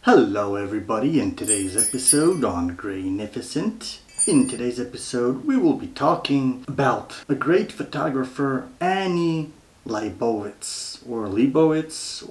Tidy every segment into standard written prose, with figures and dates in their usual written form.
Hello everybody, in today's episode on Grainificent. In today's episode we will be talking about a great photographer, Annie Leibovitz, or Leibovitz,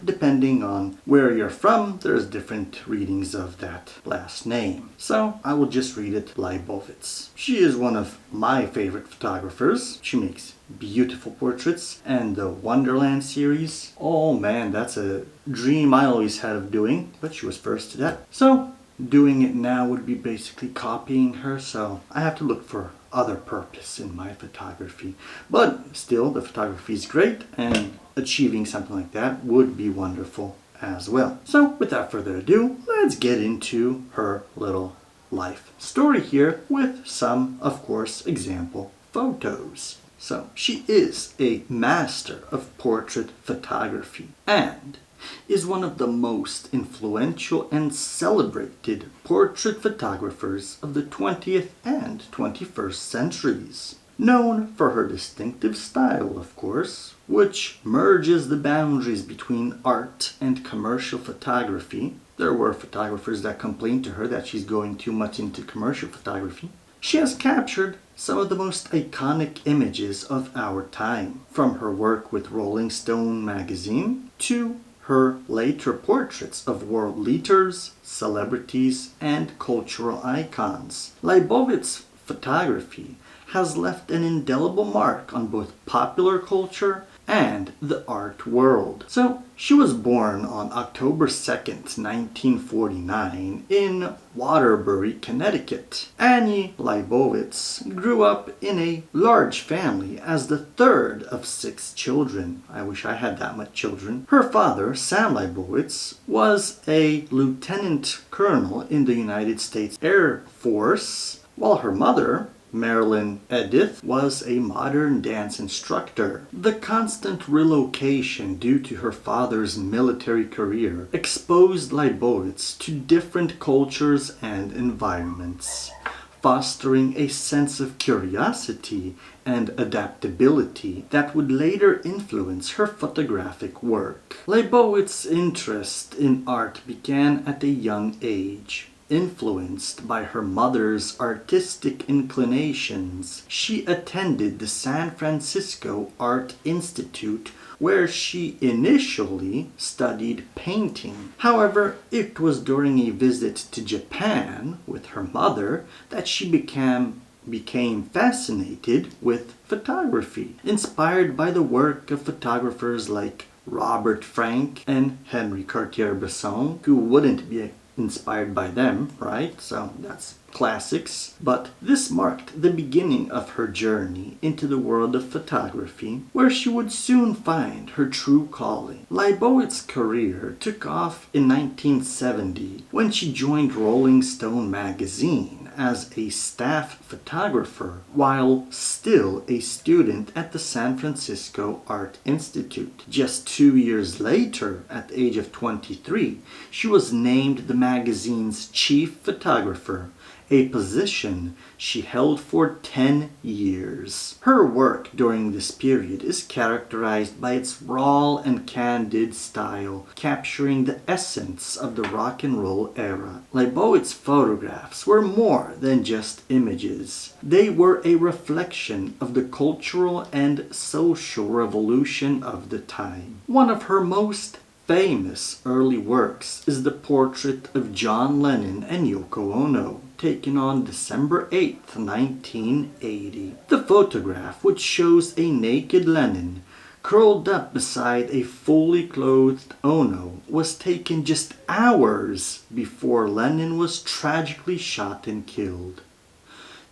depending on where you're from. There's different readings of that last name. So I will just read it Leibovitz. She is one of my favorite photographers. She makes beautiful portraits, and the Wonderland series, oh man, that's a dream I always had of doing, but she was first to that. So doing it now would be basically copying her, so I have to look for other purpose in my photography. But still, the photography is great, and achieving something like that would be wonderful as well. So without further ado, let's get into her little life story here with some, of course, example photos. So she is a master of portrait photography and is one of the most influential and celebrated portrait photographers of the 20th and 21st centuries. Known for her distinctive style, of course, which merges the boundaries between art and commercial photography. There were photographers that complained to her that she's going too much into commercial photography. She has captured some of the most iconic images of our time, from her work with Rolling Stone magazine to her later portraits of world leaders, celebrities, and cultural icons. Leibovitz's photography has left an indelible mark on both popular culture and the art world. So she was born on October 2nd, 1949 in Waterbury, Connecticut. Annie Leibovitz grew up in a large family as the third of 6 children. I wish I had that much children. Her father, Sam Leibovitz, was a lieutenant colonel in the United States Air Force, while her mother, Marilyn Edith, was a modern dance instructor. The constant relocation due to her father's military career exposed Leibovitz to different cultures and environments, fostering a sense of curiosity and adaptability that would later influence her photographic work. Leibovitz's interest in art began at a young age. Influenced by her mother's artistic inclinations, she attended the San Francisco Art Institute, where she initially studied painting. However, it was during a visit to Japan with her mother that she became fascinated with photography, inspired by the work of photographers like Robert Frank and Henri Cartier-Bresson. Who wouldn't be inspired by them, right? So that's classics. But this marked the beginning of her journey into the world of photography, where she would soon find her true calling. Leibovitz's career took off in 1970 when she joined Rolling Stone magazine as a staff photographer while still a student at the San Francisco Art Institute. Just 2 years later, at the age of 23, she was named the magazine's chief photographer, a position she held for 10 years. Her work during this period is characterized by its raw and candid style, capturing the essence of the rock and roll era. Leibovitz's photographs were more than just images. They were a reflection of the cultural and social revolution of the time. One of her most famous early works is the portrait of John Lennon and Yoko Ono, taken on December 8th, 1980. The photograph, which shows a naked Lennon curled up beside a fully clothed Ono, was taken just hours before Lennon was tragically shot and killed.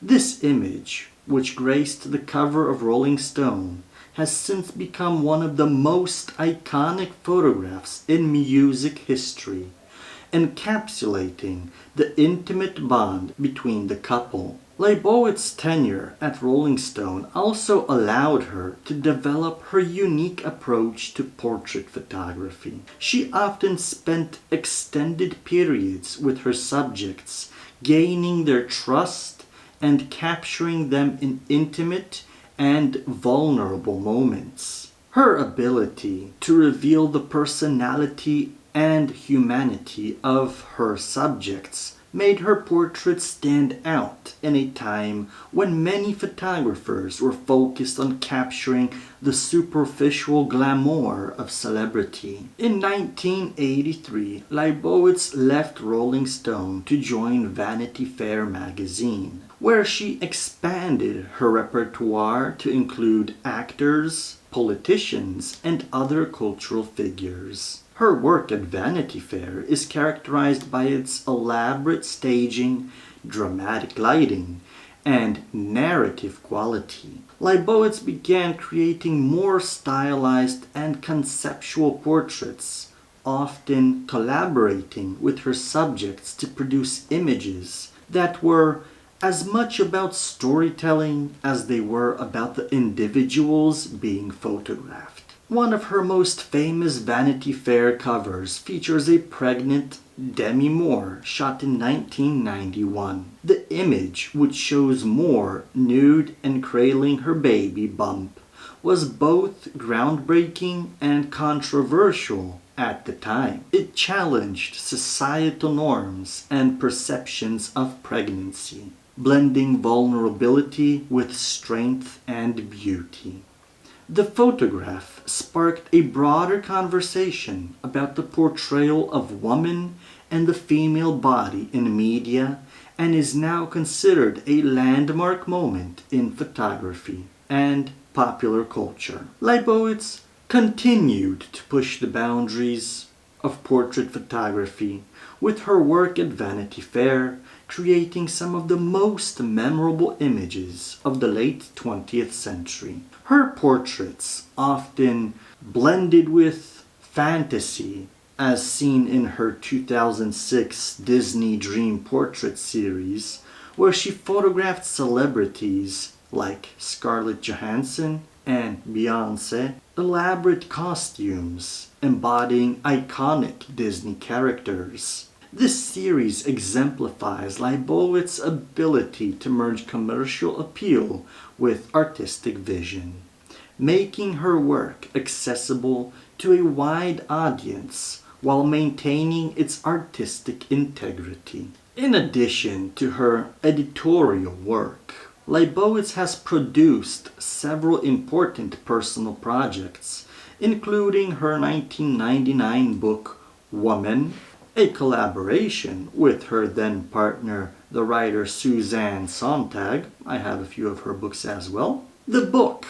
This image, which graced the cover of Rolling Stone, has since become one of the most iconic photographs in music history, encapsulating the intimate bond between the couple. Leibovitz's tenure at Rolling Stone also allowed her to develop her unique approach to portrait photography. She often spent extended periods with her subjects, gaining their trust and capturing them in intimate and vulnerable moments. Her ability to reveal the personality and humanity of her subjects made her portraits stand out in a time when many photographers were focused on capturing the superficial glamour of celebrity. In 1983, Leibovitz left Rolling Stone to join Vanity Fair magazine, where she expanded her repertoire to include actors, politicians, and other cultural figures. Her work at Vanity Fair is characterized by its elaborate staging, dramatic lighting, and narrative quality. Leibovitz began creating more stylized and conceptual portraits, often collaborating with her subjects to produce images that were as much about storytelling as they were about the individuals being photographed. One of her most famous Vanity Fair covers features a pregnant Demi Moore shot in 1991. The image, which shows Moore nude and cradling her baby bump, was both groundbreaking and controversial at the time. It challenged societal norms and perceptions of pregnancy, blending vulnerability with strength and beauty. The photograph sparked a broader conversation about the portrayal of woman and the female body in media and is now considered a landmark moment in photography and popular culture. Leibovitz continued to push the boundaries of portrait photography with her work at Vanity Fair, creating some of the most memorable images of the late 20th century. Her portraits often blended with fantasy, as seen in her 2006 Disney Dream Portrait series, where she photographed celebrities like Scarlett Johansson and Beyoncé, elaborate costumes embodying iconic Disney characters. This series exemplifies Leibovitz's ability to merge commercial appeal with artistic vision, making her work accessible to a wide audience while maintaining its artistic integrity. In addition to her editorial work, Leibovitz has produced several important personal projects, including her 1999 book Woman, a collaboration with her then partner, the writer Suzanne Sontag. I have a few of her books as well. The book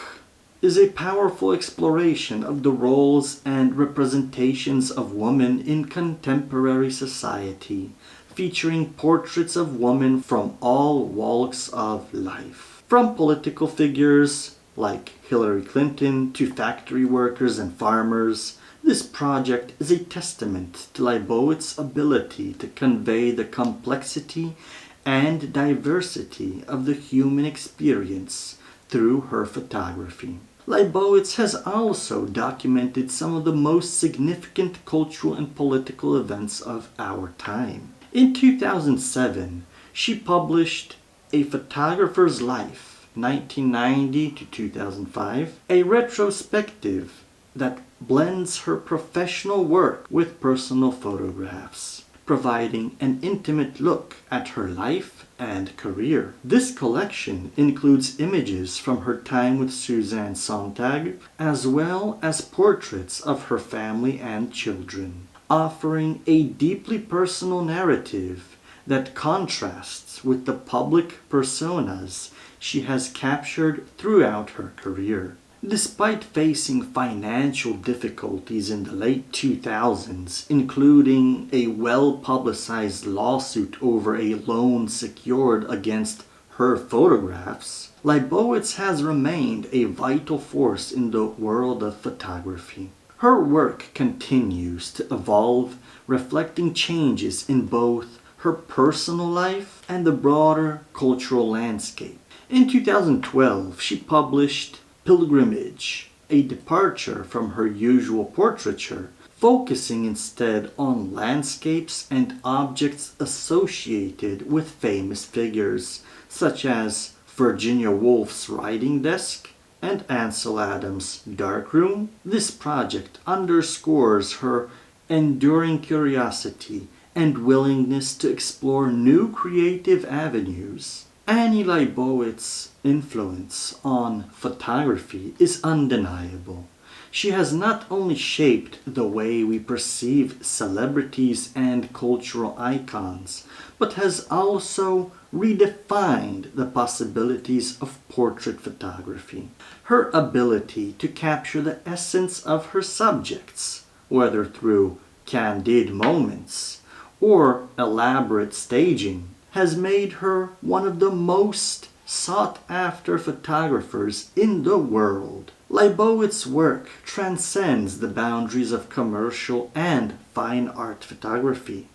is a powerful exploration of the roles and representations of women in contemporary society, featuring portraits of women from all walks of life. From political figures like Hillary Clinton to factory workers and farmers, this project is a testament to Leibovitz's ability to convey the complexity and diversity of the human experience through her photography. Leibovitz has also documented some of the most significant cultural and political events of our time. In 2007, she published A Photographer's Life, 1990 to 2005, a retrospective that blends her professional work with personal photographs, providing an intimate look at her life and career. This collection includes images from her time with Suzanne Sontag, as well as portraits of her family and children, offering a deeply personal narrative that contrasts with the public personas she has captured throughout her career. Despite facing financial difficulties in the late 2000s, including a well-publicized lawsuit over a loan secured against her photographs, Leibovitz has remained a vital force in the world of photography. Her work continues to evolve, reflecting changes in both her personal life and the broader cultural landscape. In 2012, she published Pilgrimage, a departure from her usual portraiture, focusing instead on landscapes and objects associated with famous figures, such as Virginia Woolf's writing desk and Ansel Adams' darkroom. This project underscores her enduring curiosity, and willingness to explore new creative avenues. Annie Leibovitz's influence on photography is undeniable. She has not only shaped the way we perceive celebrities and cultural icons, but has also redefined the possibilities of portrait photography. Her ability to capture the essence of her subjects, whether through candid moments or elaborate staging, has made her one of the most sought-after photographers in the world. Leibovitz's work transcends the boundaries of commercial and fine art photography,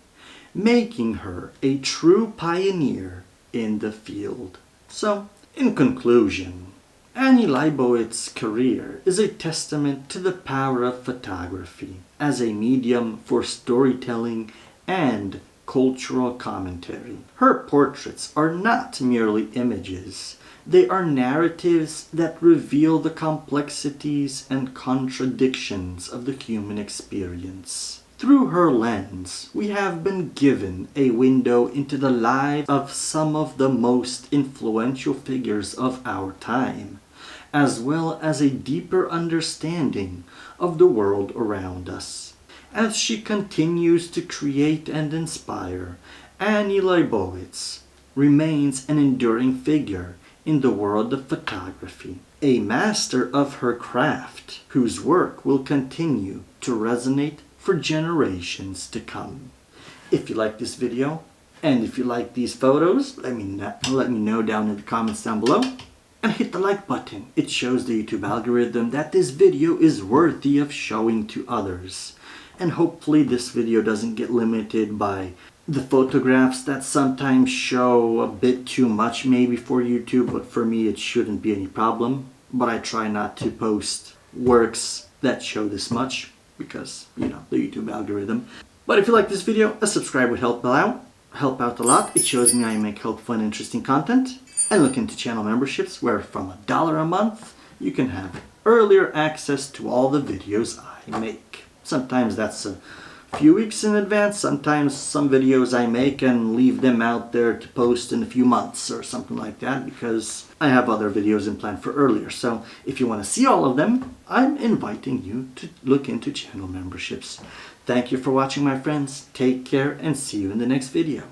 making her a true pioneer in the field. So, in conclusion, Annie Leibovitz's career is a testament to the power of photography as a medium for storytelling and cultural commentary. Her portraits are not merely images. They are narratives that reveal the complexities and contradictions of the human experience. Through her lens, we have been given a window into the lives of some of the most influential figures of our time, as well as a deeper understanding of the world around us. As she continues to create and inspire, Annie Leibovitz remains an enduring figure in the world of photography, a master of her craft whose work will continue to resonate for generations to come. If you like this video, and if you like these photos, let me know down in the comments down below. And hit the like button. It shows the YouTube algorithm that this video is worthy of showing to others. And hopefully this video doesn't get limited by the photographs that sometimes show a bit too much maybe for YouTube, but for me it shouldn't be any problem. But I try not to post works that show this much because, you know, the YouTube algorithm. But if you like this video, a subscribe would help out a lot. It shows me I make helpful and interesting content. And look into channel memberships where from $1 a month you can have earlier access to all the videos I make. Sometimes that's a few weeks in advance, sometimes some videos I make and leave them out there to post in a few months or something like that because I have other videos in plan for earlier. So if you want to see all of them, I'm inviting you to look into channel memberships. Thank you for watching, my friends. Take care and see you in the next video.